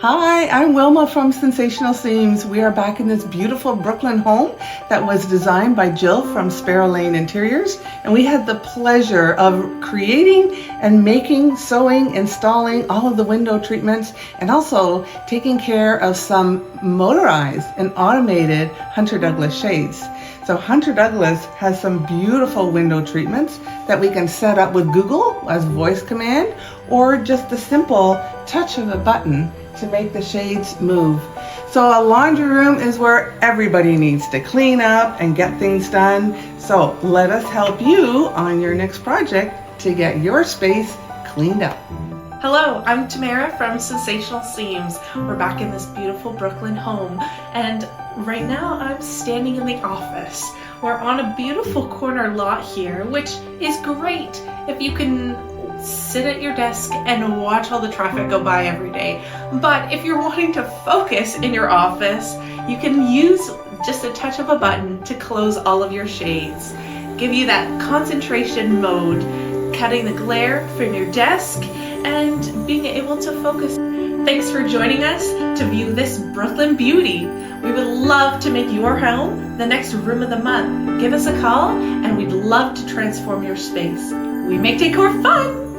Hi, I'm Wilma from Sensational Seams. We are back in this beautiful Brooklyn home that was designed by Jill from Sparrow Lane Interiors. And we had the pleasure of creating and making, sewing, installing all of the window treatments, and also taking care of some motorized and automated Hunter Douglas shades. So Hunter Douglas has some beautiful window treatments that we can set up with Google as voice command, or just a simple touch of a button to make the shades move. So a laundry room is where everybody needs to clean up and get things done. So let us help you on your next project to get your space cleaned up. Hello, I'm Tamara from Sensational Seams. We're back in this beautiful Brooklyn home, and right now I'm standing in the office. We're on a beautiful corner lot here, which is great if you can sit at your desk and watch all the traffic go by every day. But if you're wanting to focus in your office, you can use just a touch of a button to close all of your shades. Give you that concentration mode, cutting the glare from your desk and being able to focus. Thanks for joining us to view this Brooklyn beauty. We would love to make your home the next room of the month. Give us a call and we'd love to transform your space. We make decor fun!